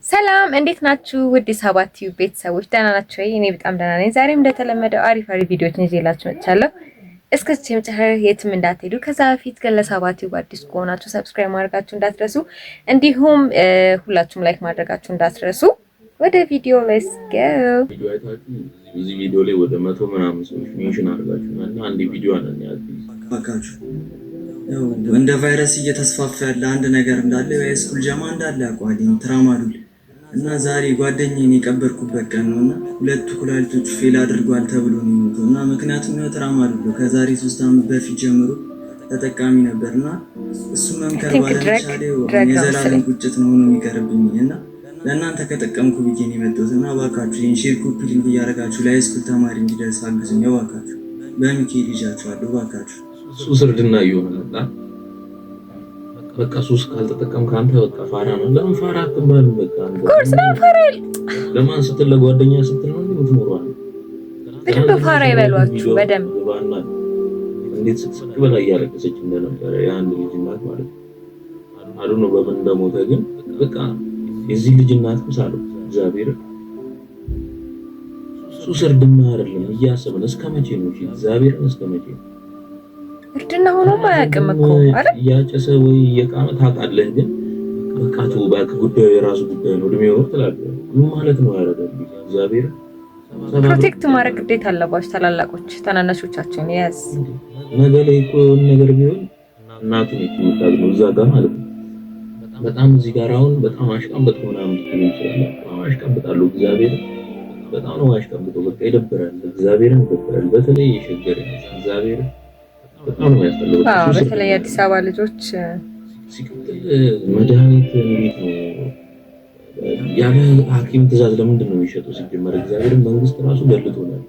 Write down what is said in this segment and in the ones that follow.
ሰላም እንዴት ናችሁ? ውድ ሰባት ቲዩብ ቤተሰቦች ደህና ናችሁ? እኔ በጣም ደህና ነኝ። ዛሬም እንደተለመደው አሪፍ ቪዲዮዎችን ይዤላችሁ መጥቻለሁ። እስከዚህ መጨረሻ የትም እንዳትሄዱ። ከዛ በፊት ግን ለሰባት ቲዩብ አዲስ ከሆናችሁ ሰብስክራይብ ማድረጋችሁ እንዳትረሱ፣ እንዲሁም ሁላችሁም ላይክ ማድረጋችሁ እንዳትረሱ። ወደ ቪዲዮ ሌትስ ጎ። ቪዲዮ አይታችሁ እዚህ ቪዲዮ ላይ ወደ 100 ምናምን ሰዎች ሜንሽን አድርጋችሁናል እና አንድ ቪዲዮ አለን ያልኩት እንደ ቫይረስ እየተስፋፋ ያለ አንድ ነገር እንዳለ የስኩል ጀማ እንዳለ ያቋልኝ ትራማዱል እና ዛሬ ጓደኛዬን የቀበርኩበት ቀን ነውና ሁለቱ ኩላሊቶች ፌል አድርጓል ተብሎ ነው የሞተው እና ምክንያቱም ነው ትራማዱል ከዛሬ 3 ዓመት በፊት ጀምሮ ተጠቃሚ ነበርና እሱ መምከር ባለመቻሌ የዘላለም ቁጭት ነው የሚቀርብኝና ለእናንተ ከጠቀምኩ ብዬ ነው የመጣሁትና እባካችሁ ይሄን ሼር ኮፒ ሊንክ እያደረጋችሁ ለሃይስኩል ተማሪ እንዲደርስ አግዙኝ እባካችሁ። በሚካኤል ልጃችኋለሁ እባካችሁ። ሱስ እርድና እየሆነ መጣ። በቃ ሱስ ካልተጠቀምክ አንተ በቃ ፋራ ነው። ለምን ፋራ አትባልም? በቃ አንተ ኮርስ ነው ፋራ። ለማን ስትል ለጓደኛ ስትል ነው የምትኖረው? በደንብ ፋራ ይበሏችሁ በደንብ። እንዴት ስትስቅ በላ እያለቀሰች እንደነበረ የአንድ ልጅ እናት ማለት ነው። አሉ ነው በምን እንደሞተ ግን በቃ የዚህ ልጅ እናት ምሳሌ እግዚአብሔር ሱስ እርድና አይደለም እያሰብን እስከመቼ ነው? እሺ እግዚአብሔርን እስከመቼ ነው? እርድና ሆኖ ማያውቅም እኮ አይደል? ያጨሰ ወይ የቃመ ታውቃለህ፣ ግን በቃ ባክ ጉዳዩ የራሱ ጉዳይ ነው። እድሜው ትላለህ ምን ማለት ነው? ያረዳል እግዚአብሔር ፕሮቴክት ማድረግ ግዴታ አለባችሁ ታላላቆች ታናናሾቻችሁን ያዝ። ነገ ላይ እኮ ነገር ቢሆን እናቱን የምታዝነው እዛ ጋር ማለት ነው። በጣም እዚህ ጋር አሁን በጣም አሽቃብጥ ምናምን ይችላል። አሽቃብጣለሁ እግዚአብሔር በጣም ነው አሽቃብጠው። በቃ ይደብራል፣ እግዚአብሔርን ይደብራል። በተለይ የሸገረ እግዚአብሔር በጣም ነው ያስጠላው። በተለይ አዲስ አበባ ልጆች ሲቀጥል መድኃኒት እንዴት ነው ያለ ሐኪም ትእዛዝ ለምንድን ነው የሚሸጠው? ሲጀመር እግዚአብሔርን መንግስት ራሱ ገልጦናል።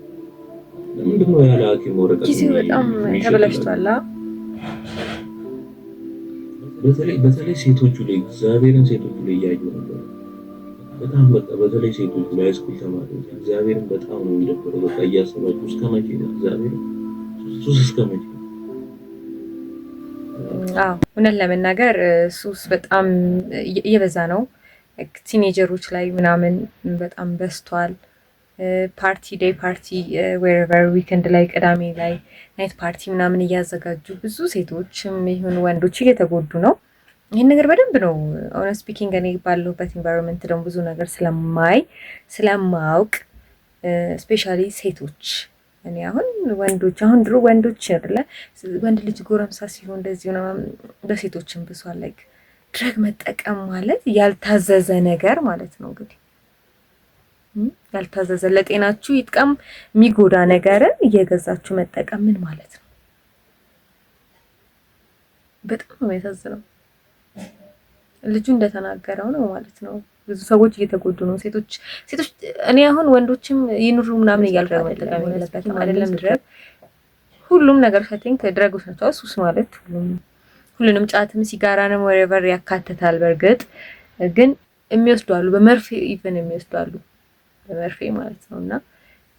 ለምንድን ነው ያለ ሐኪም ወረቀት? ጊዜው በጣም ተበላሽቷል። በተለይ ሴቶቹ ላይ እግዚአብሔርን ሴቶቹ ላይ እያየሁ ነበር። በጣም በቃ በተለይ ሴቶቹ ላይ ሃይስኩል ተማሪዎች እግዚአብሔርን በጣም ነው የሚደብረው። በቃ እያሰባችሁ እስከመቼ ነው እግዚአብሔርን ሱስ እስከመቼ? እውነት ለመናገር ሱስ በጣም እየበዛ ነው። ቲኔጀሮች ላይ ምናምን በጣም በዝቷል። ፓርቲ ዴይ ፓርቲ ዌሬቨር ዊኬንድ ላይ ቅዳሜ ላይ ናይት ፓርቲ ምናምን እያዘጋጁ ብዙ ሴቶችም ይሁን ወንዶች እየተጎዱ ነው። ይህን ነገር በደንብ ነው ኦነስት ስፒኪንግ እኔ ባለሁበት ኢንቫይሮንመንት ደግሞ ብዙ ነገር ስለማውቅ ስፔሻሊ ሴቶች እኔ አሁን ወንዶች አሁን ድሮ ወንዶች አይደለ ወንድ ልጅ ጎረምሳ ሲሆን እንደዚህ ነው። በሴቶችም ብሷል። ላይክ ድረግ መጠቀም ማለት ያልታዘዘ ነገር ማለት ነው። እንግዲህ ያልታዘዘ ለጤናችሁ ይጥቀም የሚጎዳ ነገርን እየገዛችሁ መጠቀም ምን ማለት ነው? በጣም ነው የሚያሳዝነው። ልጁ እንደተናገረው ነው ማለት ነው። ብዙ ሰዎች እየተጎዱ ነው። ሴቶች እኔ አሁን ወንዶችም ይኑሩ ምናምን እያልኩ መጠቀም የለበትም አይደለም። ድረግ ሁሉም ነገር ሴቲንግ ድረጎች ናቸው። ሱስ ማለት ሁሉንም ጫትም ሲጋራንም ወሬቨር ያካትታል። በእርግጥ ግን የሚወስዱ አሉ፣ በመርፌ ኢቭን የሚወስዱ አሉ፣ በመርፌ ማለት ነውና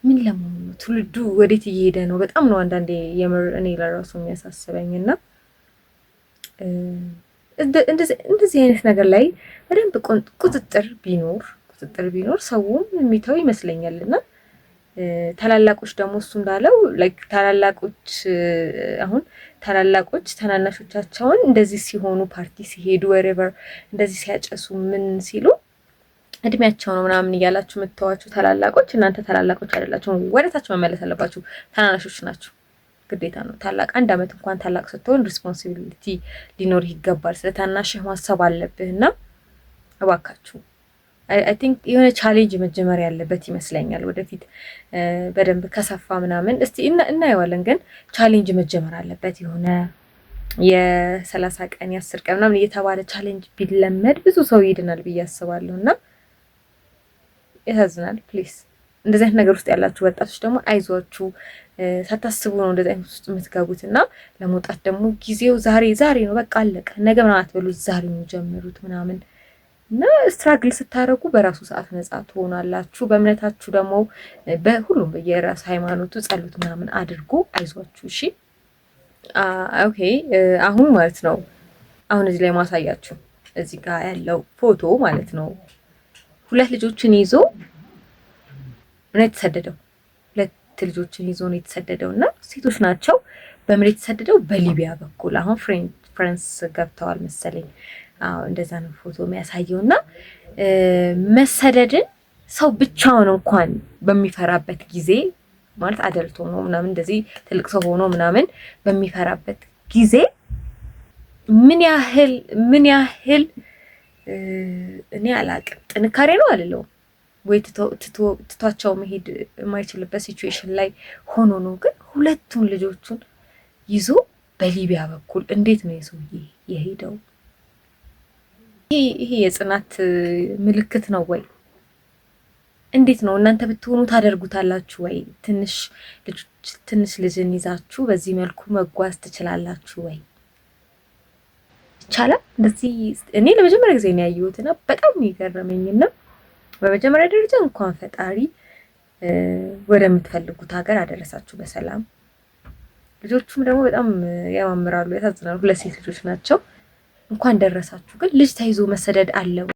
ምን ለመሆኑ ነው? ትውልዱ ወዴት እየሄደ ነው? በጣም ነው አንዳንዴ የምር እኔ ለራሱ የሚያሳስበኝና እንደዚህ አይነት ነገር ላይ በደንብ ቁጥጥር ቢኖር ሰውም የሚተው ይመስለኛልና ታላላቆች ደግሞ እሱ እንዳለው ላይክ ታላላቆች ታናናሾቻቸውን እንደዚህ ሲሆኑ ፓርቲ ሲሄዱ ወሬቨር እንደዚህ ሲያጨሱ ምን ሲሉ እድሜያቸው ነው ምናምን እያላችሁ የምትተዋችሁ ታላላቆች እናንተ ታላላቆች አይደላችሁም። ወደታችሁ መመለስ አለባችሁ። ታናናሾች ናችሁ። ግዴታ ነው። ታላቅ አንድ አመት እንኳን ታላቅ ስትሆን ሪስፖንሲቢሊቲ ሊኖር ይገባል። ስለታናሽህ ማሰብ አለብህና እባካችሁ አይ ቲንክ የሆነ ቻሌንጅ መጀመር ያለበት ይመስለኛል። ወደፊት በደንብ ከሰፋ ምናምን እስቲ እናየዋለን። ግን ቻሌንጅ መጀመር አለበት። የሆነ የ30 ቀን የ10 ቀን ምናምን እየተባለ ቻሌንጅ ቢለመድ ብዙ ሰው ይድናል ብዬ አስባለሁና ያሳዝናል። ፕሊዝ እንደዚህ አይነት ነገር ውስጥ ያላችሁ ወጣቶች ደግሞ አይዟችሁ። ሳታስቡ ነው እንደዚህ አይነት ውስጥ የምትገቡትና ለመውጣት ደግሞ ጊዜው ዛሬ ነው። በቃ አለቀ። ነገ ምናምን አትበሉ። ዛሬ ነው ጀምሩት ምናምን እና ስትራግል ስታረጉ በራሱ ሰዓት ነፃ ትሆናላችሁ። በእምነታችሁ ደግሞ በሁሉም በየራስ ሃይማኖቱ ጸሎት ምናምን አድርጎ አይዟችሁ። እሺ ኦኬ። አሁን ማለት ነው አሁን እዚህ ላይ ማሳያችሁ እዚህ ጋር ያለው ፎቶ ማለት ነው 2 ልጆችን ይዞ ነው የተሰደደው። 2 ልጆችን ይዞ ነው የተሰደደው እና ሴቶች ናቸው። በምን የተሰደደው? በሊቢያ በኩል። አሁን ፍራንስ ገብተዋል መሰለኝ። አዎ እንደዛ ነው ፎቶ የሚያሳየው። እና መሰደድን ሰው ብቻውን እንኳን በሚፈራበት ጊዜ ማለት አደልቶ ነው ምናምን እንደዚህ ትልቅ ሰው ሆኖ ምናምን በሚፈራበት ጊዜ ምን ያህል እኔ አላቅም ጥንካሬ ነው አልለውም ወይ ትቷቸው መሄድ የማይችልበት ሲቹዌሽን ላይ ሆኖ ነው። ግን 2ቱን ልጆቹን ይዞ በሊቢያ በኩል እንዴት ነው የሰውዬ የሄደው? ይሄ የጽናት ምልክት ነው ወይ? እንዴት ነው እናንተ ብትሆኑ ታደርጉታላችሁ ወይ? ትንሽ ልጅን ይዛችሁ በዚህ መልኩ መጓዝ ትችላላችሁ ወይ? ይቻላል እንደዚህ? እኔ ለመጀመሪያ ጊዜ ነው ያየሁትና በጣም ይገርመኝና በመጀመሪያ ደረጃ እንኳን ፈጣሪ ወደምትፈልጉት ሀገር አደረሳችሁ በሰላም። ልጆቹም ደግሞ በጣም ያማምራሉ፣ ያሳዝናሉ። 2 ሴት ልጆች ናቸው። እንኳን ደረሳችሁ። ግን ልጅ ተይዞ መሰደድ አለ